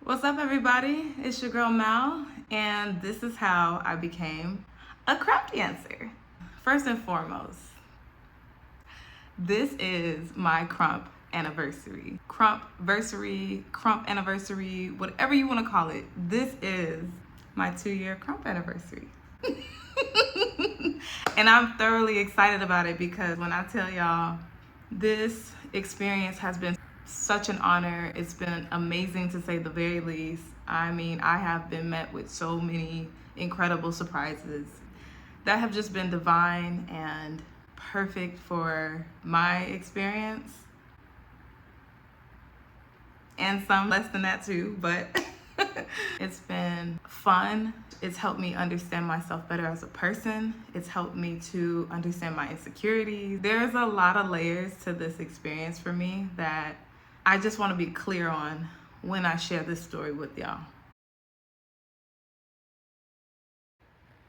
What's up, everybody? It's your girl Mal, and this is how I became a Krump dancer. First and foremost, this is my Krump anniversary. Krump anniversary, whatever you want to call it. This is my 2-year Krump anniversary. And I'm thoroughly excited about it because when I tell y'all, this experience has been such an honor. It's been amazing to say the very least. I mean, I have been met with so many incredible surprises that have just been divine and perfect for my experience. And some less than that too, but it's been fun. It's helped me understand myself better as a person. It's helped me to understand my insecurities. There's a lot of layers to this experience for me that I just want to be clear on when I share this story with y'all.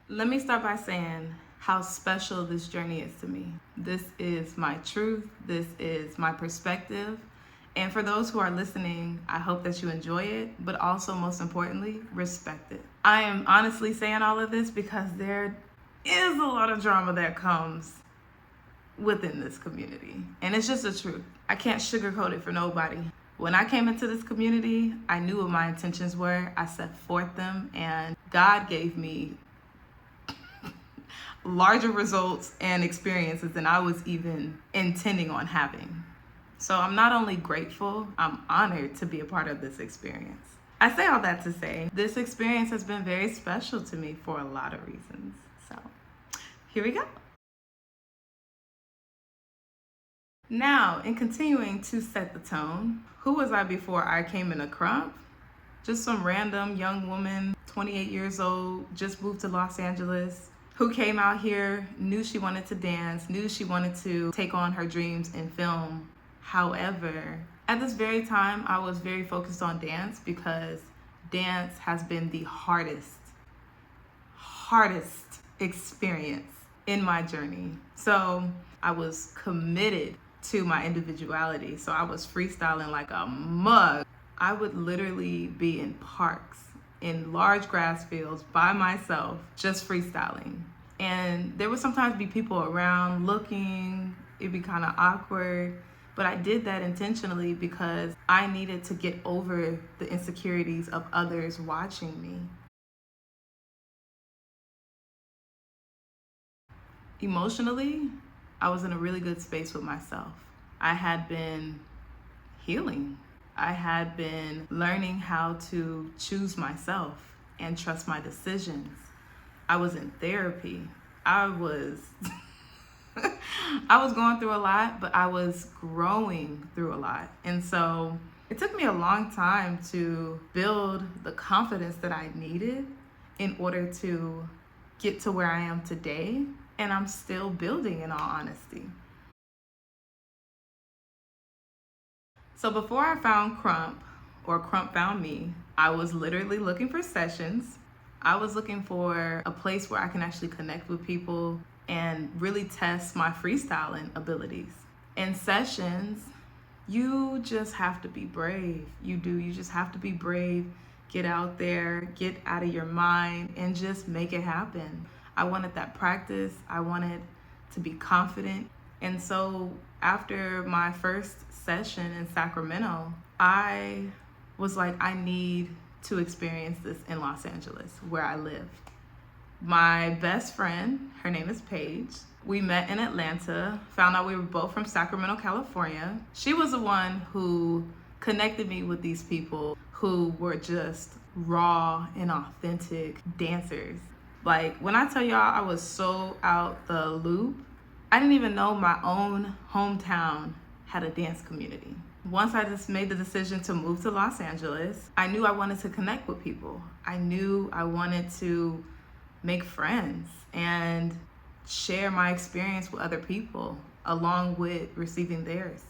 Let me start by saying how special this journey is to me. This is my truth. This is my perspective. And for those who are listening, I hope that you enjoy it, but also most importantly, respect it. I am honestly saying all of this because there is a lot of drama that comes within this community. And it's just the truth. I can't sugarcoat it for nobody. When I came into this community, I knew what my intentions were. I set forth them, and God gave me larger results and experiences than I was even intending on having. So I'm not only grateful, I'm honored to be a part of this experience. I say all that to say, this experience has been very special to me for a lot of reasons. So here we go. Now, in continuing to set the tone, who was I before I came in a Krump? Just some random young woman, 28 years old, just moved to Los Angeles, who came out here, knew she wanted to dance, knew she wanted to take on her dreams in film. However, at this very time, I was very focused on dance because dance has been the hardest experience in my journey. So I was committed to my individuality. So I was freestyling like a mug. I would literally be in parks, in large grass fields by myself, just freestyling. And there would sometimes be people around looking, it'd be kind of awkward. But I did that intentionally because I needed to get over the insecurities of others watching me. Emotionally, I was in a really good space with myself. I had been healing. I had been learning how to choose myself and trust my decisions. I was in therapy. I was going through a lot, but I was growing through a lot. And so it took me a long time to build the confidence that I needed in order to get to where I am today. And I'm still building, in all honesty. So before I found Krump, or Krump found me, I was literally looking for sessions. I was looking for a place where I can actually connect with people and really test my freestyling abilities. In sessions, you just have to be brave. You just have to be brave. Get out there, get out of your mind, and just make it happen. I wanted that practice. I wanted to be confident. And so after my first session in Sacramento, I was like, I need to experience this in Los Angeles, where I live. My best friend, her name is Paige. We met in Atlanta, found out we were both from Sacramento, California. She was the one who connected me with these people who were just raw and authentic dancers. Like, when I tell y'all I was so out the loop, I didn't even know my own hometown had a dance community. Once I just made the decision to move to Los Angeles, I knew I wanted to connect with people. I knew I wanted to make friends and share my experience with other people along with receiving theirs.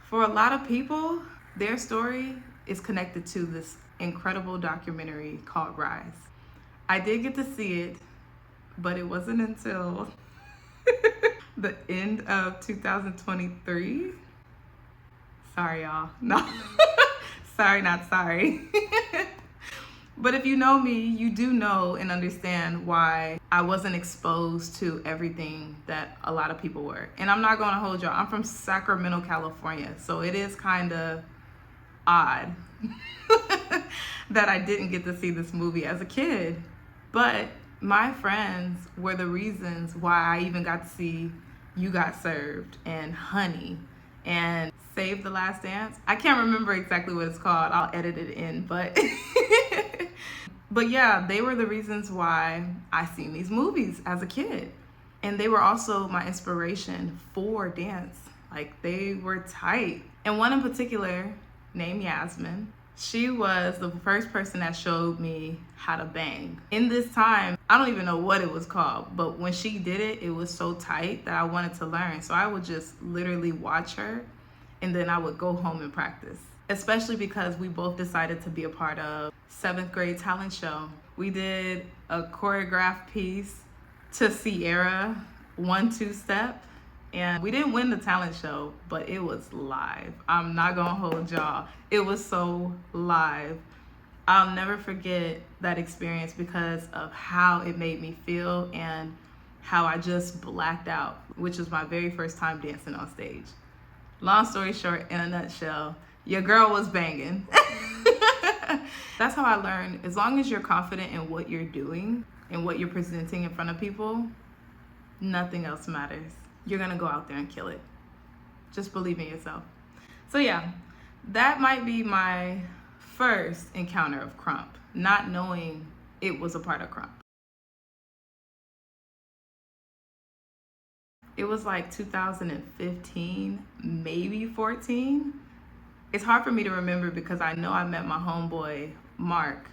For a lot of people, their story is connected to this incredible documentary called Rise. I did get to see it, but it wasn't until the end of 2023 Sorry, y'all. No. Sorry, not sorry. But if you know me, you do know and understand why I wasn't exposed to everything that a lot of people were. And I'm not going to hold y'all. I'm from Sacramento, California. So it is kind of odd that I didn't get to see this movie as a kid. But my friends were the reasons why I even got to see You Got Served and Honey and Save the Last Dance. I can't remember exactly what it's called. I'll edit it in, but but yeah, they were the reasons why I seen these movies as a kid. And they were also my inspiration for dance. Like, they were tight. And one in particular, named Yasmin, she was the first person that showed me how to bang. In this time, I don't even know what it was called, but when she did it, it was so tight that I wanted to learn. So I would just literally watch her, and then I would go home and practice. Especially because we both decided to be a part of 7th grade talent show. We did a choreographed piece to Sierra, 1-2 step. And we didn't win the talent show, but it was live. I'm not gonna hold y'all. It was so live. I'll never forget that experience because of how it made me feel and how I just blacked out, which was my very first time dancing on stage. Long story short, in a nutshell, your girl was banging. That's how I learned, as long as you're confident in what you're doing and what you're presenting in front of people, nothing else matters. You're gonna go out there and kill it. Just believe in yourself. So yeah, that might be my first encounter of Krump, not knowing it was a part of Krump. It was like 2015, maybe 14. It's hard for me to remember because I know I met my homeboy, Mark,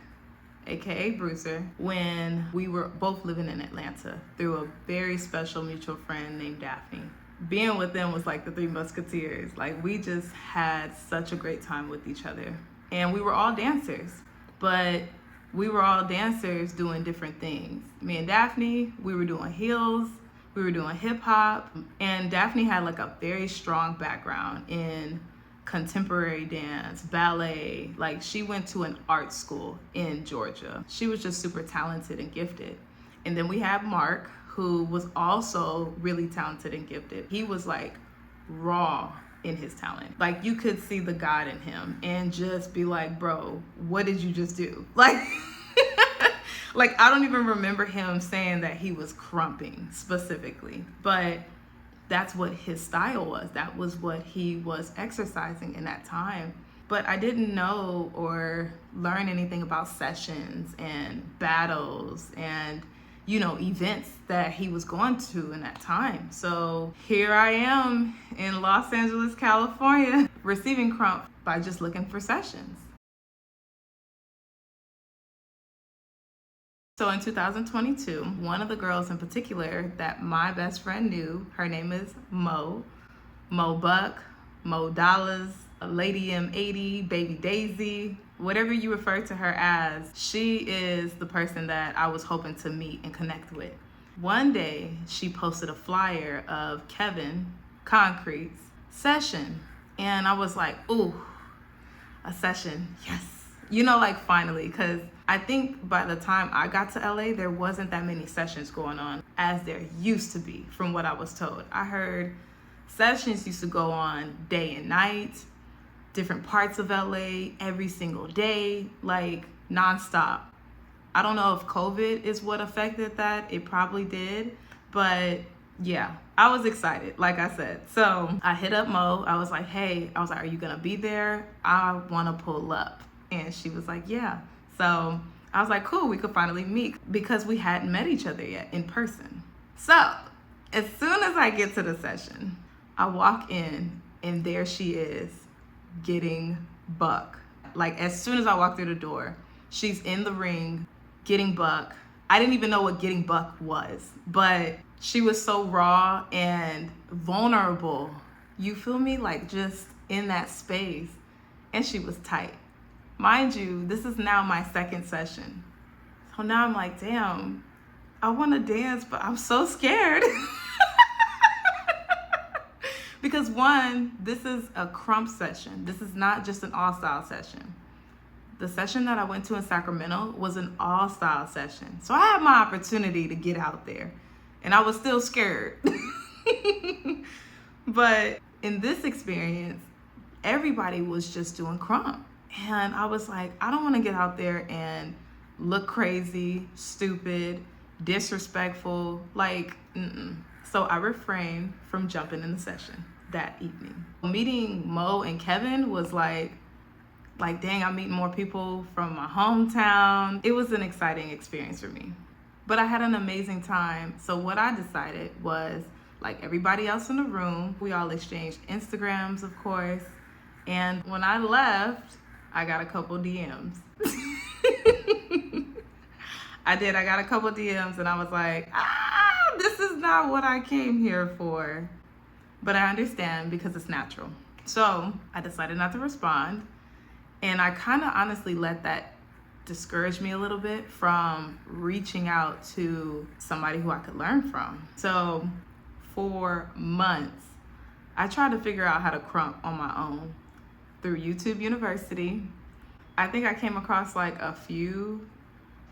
aka Bruiser, when we were both living in Atlanta through a very special mutual friend named Daphne. Being with them was like the Three Musketeers. Like, we just had such a great time with each other. And we were all dancers, but we were all dancers doing different things. Me and Daphne, we were doing heels, we were doing hip hop, and Daphne had like a very strong background in contemporary dance, ballet. Like, she went to an art school in Georgia. She was just super talented and gifted. And then we have Mark, who was also really talented and gifted. He was like raw in his talent. Like, you could see the God in him and just be like, bro, what did you just do? Like, like, I don't even remember him saying that he was crumping specifically, but that's what his style was. That was what he was exercising in that time. But I didn't know or learn anything about sessions and battles and, you know, events that he was going to in that time. So here I am in Los Angeles, California, receiving Krump by just looking for sessions. So in 2022, one of the girls in particular that my best friend knew, her name is Mo Buck, Mo Dollars, Lady M80, Baby Daisy, whatever you refer to her as, she is the person that I was hoping to meet and connect with. One day, she posted a flyer of Kevin Concrete's session, and I was like, ooh, a session, yes. You know, like, finally, because I think by the time I got to LA, there wasn't that many sessions going on as there used to be, from what I was told. I heard sessions used to go on day and night, different parts of LA, every single day, like nonstop. I don't know if COVID is what affected that. It probably did, but yeah, I was excited, like I said. So I hit up Mo. I was like, hey, are you gonna be there? I wanna pull up. And she was like, yeah. So I was like, cool, we could finally meet because we hadn't met each other yet in person. So as soon as I get to the session, I walk in and there she is getting buck. Like, as soon as I walk through the door, she's in the ring getting buck. I didn't even know what getting buck was, but she was so raw and vulnerable. You feel me? Like, just in that space. And she was tight. Mind you, this is now my second session. So now I'm like, damn, I want to dance, but I'm so scared. Because one, this is a Krump session. This is not just an all-style session. The session that I went to in Sacramento was an all-style session. So I had my opportunity to get out there, and I was still scared. But in this experience, everybody was just doing Krump. And I was like, I don't want to get out there and look crazy, stupid, disrespectful, like, So I refrained from jumping in the session that evening. Meeting Mo and Kevin was like, dang, I'm meeting more people from my hometown. It was an exciting experience for me. But I had an amazing time. So what I decided was, like everybody else in the room, we all exchanged Instagrams, of course. And when I left, I got a couple DMs. I got a couple DMs, and I was like, this is not what I came here for. But I understand because it's natural. So I decided not to respond. And I kind of honestly let that discourage me a little bit from reaching out to somebody who I could learn from. So for months, I tried to figure out how to Krump on my own through YouTube University. I think I came across like a few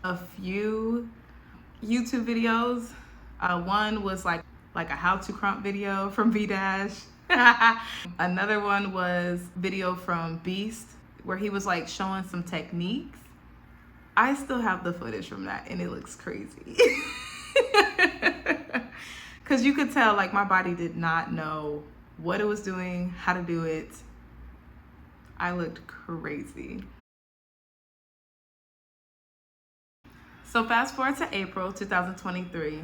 YouTube videos. One was like a how to Krump video from B-Dash. Another one was video from Beast, where he was like showing some techniques. I still have the footage from that, and it looks crazy. Because you could tell like my body did not know what it was doing, how to do it. I looked crazy. So fast forward to April 2023.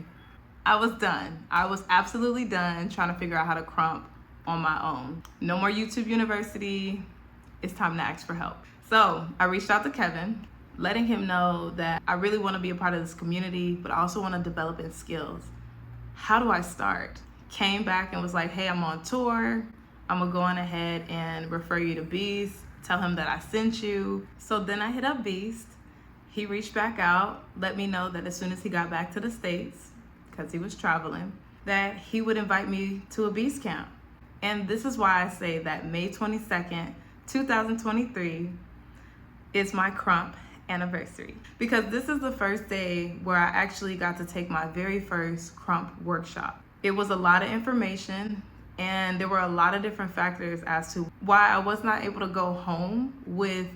I was done. I was absolutely done trying to figure out how to Krump on my own. No more YouTube University. It's time to ask for help. So I reached out to Kevin, letting him know that I really want to be a part of this community, but I also want to develop in skills. How do I start? Came back and was like, hey, I'm on tour. I'm gonna go on ahead and refer you to Beast. Tell him that I sent you. So then I hit up Beast. He reached back out, let me know that as soon as he got back to the States, because he was traveling, that he would invite me to a Beast camp. And this is why I say that May 22nd, 2023 is my Krump anniversary. Because this is the first day where I actually got to take my very first Krump workshop. It was a lot of information, and there were a lot of different factors as to why I was not able to go home with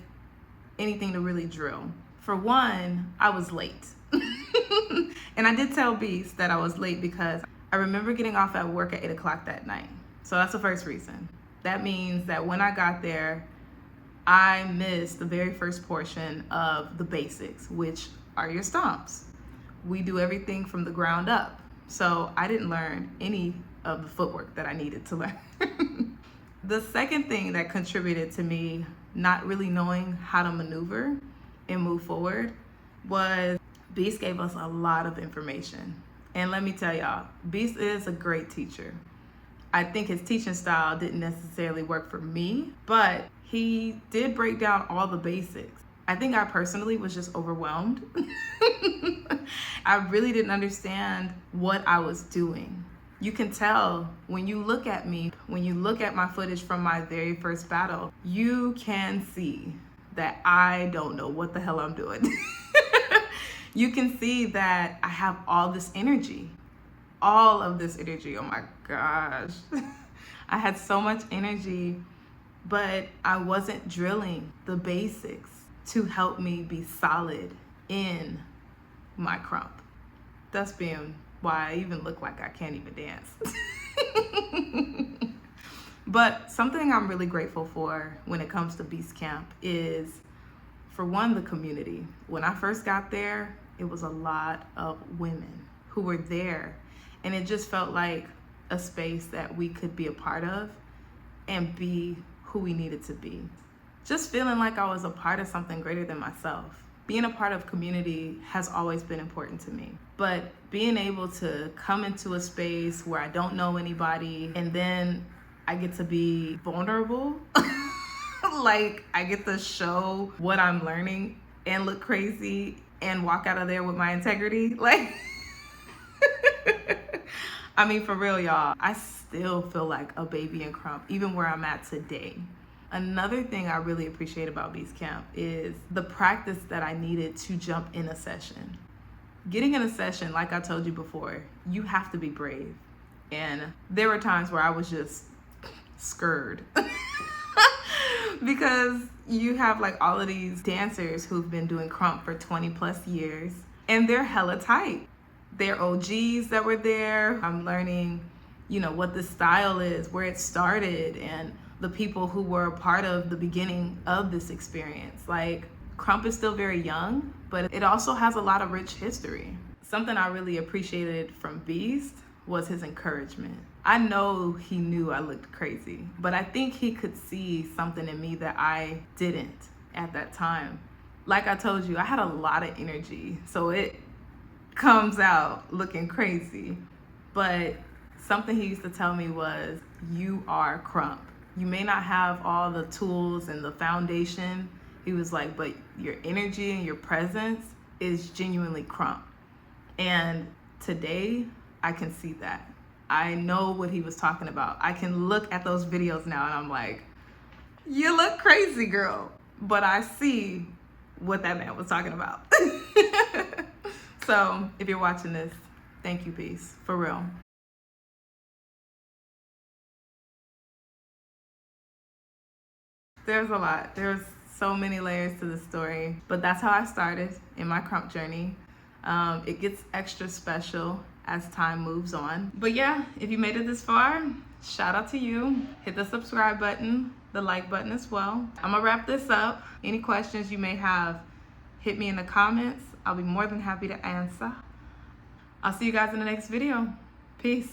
anything to really drill. For one, I was late. And I did tell Beast that I was late because I remember getting off at work at 8 o'clock that night. So that's the first reason. That means that when I got there, I missed the very first portion of the basics, which are your stomps. We do everything from the ground up. So I didn't learn any of the footwork that I needed to learn. The second thing that contributed to me not really knowing how to maneuver and move forward was Beast gave us a lot of information. And let me tell y'all, Beast is a great teacher. I think his teaching style didn't necessarily work for me, but he did break down all the basics. I think I personally was just overwhelmed. I really didn't understand what I was doing. You can tell when you look at me, when you look at my footage from my very first battle, you can see that I don't know what the hell I'm doing. You can see that I have all this energy, all of this energy. Oh my gosh. I had so much energy, but I wasn't drilling the basics to help me be solid in my Krump. Thus being why I even look like I can't even dance. But something I'm really grateful for when it comes to Beast Camp is, for one, the community. When I first got there, it was a lot of women who were there, and it just felt like a space that we could be a part of and be who we needed to be. Just feeling like I was a part of something greater than myself. Being a part of community has always been important to me, but being able to come into a space where I don't know anybody, and then I get to be vulnerable, like I get to show what I'm learning and look crazy and walk out of there with my integrity. Like, I mean, for real, y'all, I still feel like a baby in Krump, even where I'm at today. Another thing I really appreciate about Beast Camp is the practice that I needed to jump in a session. Getting in a session, like I told you before, you have to be brave. And there were times where I was just scared because you have like all of these dancers who've been doing Krump for 20 plus years, and they're hella tight. They're OGs that were there. I'm learning, what the style is, where it started, and the people who were a part of the beginning of this experience. Like, Krump is still very young, but it also has a lot of rich history. Something I really appreciated from Beast was his encouragement. I know he knew I looked crazy, but I think he could see something in me that I didn't at that time. Like I told you, I had a lot of energy, so it comes out looking crazy. But something he used to tell me was, you are Krump. You may not have all the tools and the foundation. He was like, but your energy and your presence is genuinely Krump. And today, I can see that. I know what he was talking about. I can look at those videos now and I'm like, you look crazy, girl. But I see what that man was talking about. So if you're watching this, thank you, Beast, for real. There's a lot. There's so many layers to the story, but that's how I started in my Krump journey. It gets extra special as time moves on. But yeah, if you made it this far, shout out to you. Hit the subscribe button, the like button as well. I'm gonna wrap this up. Any questions you may have, hit me in the comments. I'll be more than happy to answer. I'll see you guys in the next video. Peace.